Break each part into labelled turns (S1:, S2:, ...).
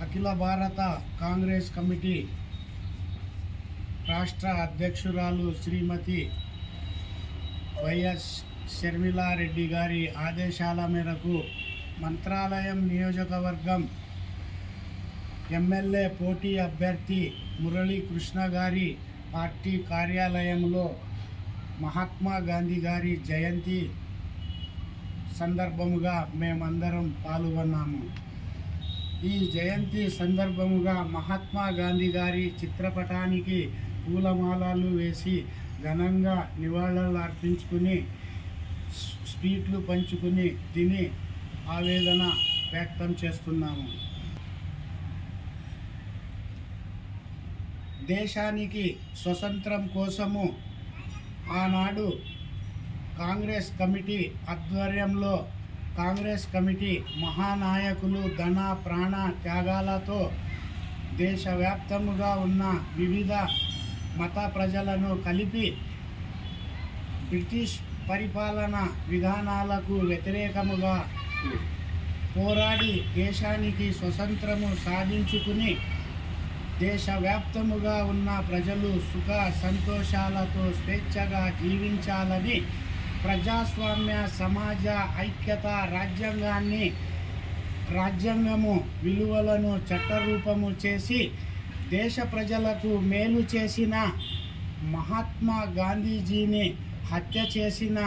S1: అఖిల భారత కాంగ్రెస్ కమిటీ రాష్ట్ర అధ్యక్షురాలు శ్రీమతి వైఎస్ షర్మిలారెడ్డి గారి ఆదేశాల మేరకు మంత్రాలయం నియోజకవర్గం ఎమ్మెల్యే పోటీ అభ్యర్థి మురళీకృష్ణ గారి పార్టీ కార్యాలయంలో మహాత్మా గాంధీ గారి జయంతి సందర్భముగా మేమందరం పాల్గొన్నాము. ఈ జయంతి సందర్భముగా మహాత్మా గాంధీ గారి చిత్రపటానికి పూలమాలలు వేసి ఘనంగా నివాళులు అర్పించుకుని స్వీట్లు పంచుకుని తిని ఆవేదన వ్యక్తం చేస్తున్నాము. దేశానికి స్వతంత్రం కోసము ఆనాడు కాంగ్రెస్ కమిటీ ఆధ్వర్యంలో కాంగ్రెస్ కమిటీ మహానాయకులు ధన ప్రాణ త్యాగాలతో దేశవ్యాప్తముగా ఉన్న వివిధ మత ప్రజలను కలిపి బ్రిటిష్ పరిపాలన విధానాలకు వ్యతిరేకముగా పోరాడి దేశానికి స్వతంత్రము సాధించుకుని దేశవ్యాప్తముగా ఉన్న ప్రజలు సుఖ సంతోషాలతో స్వేచ్ఛగా జీవించాలని ప్రజాస్వామ్య సమాజ ఐక్యత రాజ్యాంగము విలువలను చట్టరూపము చేసి దేశ ప్రజలకు మేలు చేసిన మహాత్మా గాంధీజీని హత్య చేసిన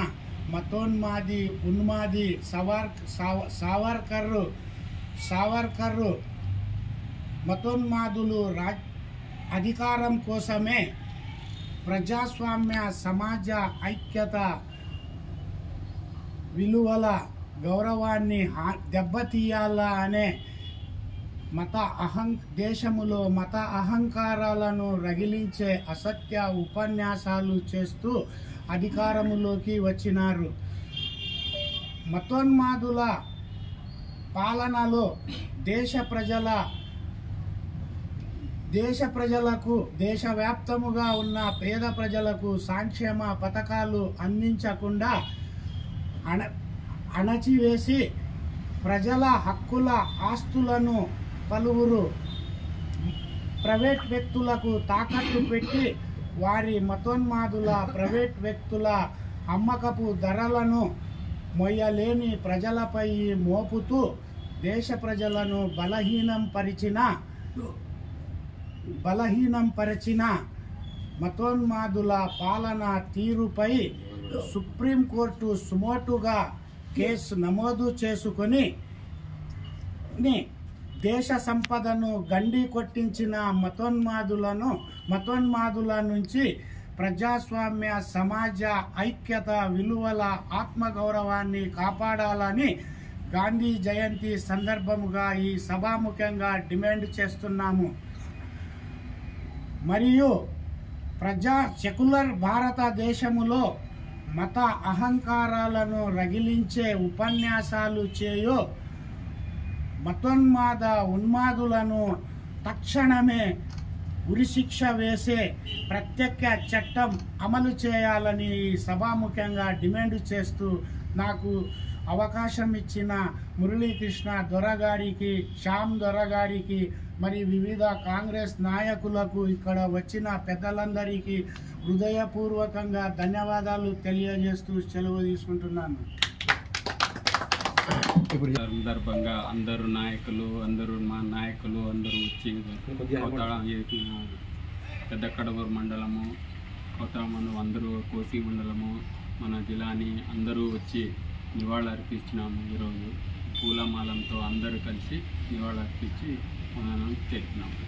S1: ఉన్మాది సావర్కర్ మతోన్మాదులు అధికారం కోసమే ప్రజాస్వామ్య సమాజ ఐక్యత విలువల గౌరవాన్ని దెబ్బతీయాలా అనే దేశములో మత అహంకారాలను రగిలించే అసత్య ఉపన్యాసాలు చేస్తూ అధికారములోకి వచ్చినారు. మతోన్మాదుల పాలనలో దేశ ప్రజలకు దేశవ్యాప్తముగా ఉన్న పేద ప్రజలకు సంక్షేమ పథకాలు అందించకుండా అణచివేసి ప్రజల హక్కుల ఆస్తులను పలువురు ప్రైవేట్ వ్యక్తులకు తాకట్టు పెట్టి వారి మతోన్మాదుల ప్రైవేట్ వ్యక్తుల అమ్మకపు ధరలను మొయ్యలేని ప్రజలపై మోపుతూ దేశ ప్రజలను బలహీనంపరిచిన మతోన్మాదుల పాలన తీరుపై సుప్రీంకోర్టు సుమోటుగా కేసు నమోదు చేసుకొని దేశ సంపదను గండి కొట్టించిన మతోన్మాదుల నుంచి ప్రజాస్వామ్య సమాజ ఐక్యత విలువల ఆత్మగౌరవాన్ని కాపాడాలని గాంధీ జయంతి సందర్భముగా ఈ సభాముఖంగా డిమాండ్ చేస్తున్నాము. మరియు సెక్యులర్ భారతదేశములో మత అహంకారాలను రగిలించే ఉపన్యాసాలు చేయో ఉన్మాదులను తక్షణమే ఉరిశిక్ష వేసే ప్రత్యేక చట్టం అమలు చేయాలని సభాముఖంగా డిమాండ్ చేస్తూ నాకు అవకాశం ఇచ్చిన మురళీకృష్ణ దొరగారికి, శ్యామ్ దొరగారికి, మరి వివిధ కాంగ్రెస్ నాయకులకు, ఇక్కడ వచ్చిన పెద్దలందరికీ హృదయపూర్వకంగా ధన్యవాదాలు తెలియజేస్తూ సెలవు తీసుకుంటున్నాను.
S2: సందర్భంగా అందరూ మా నాయకులు అందరూ వచ్చి పెద్ద కడవూరు మండలము, కొత్తమందు అందరూ కోసి మండలము, మన జిల్లాని అందరూ వచ్చి నివాళులర్పించినాము. ఈరోజు పూలమాలంతో అందరూ కలిసి నివాళులర్పించి మనం తెలిపినాము.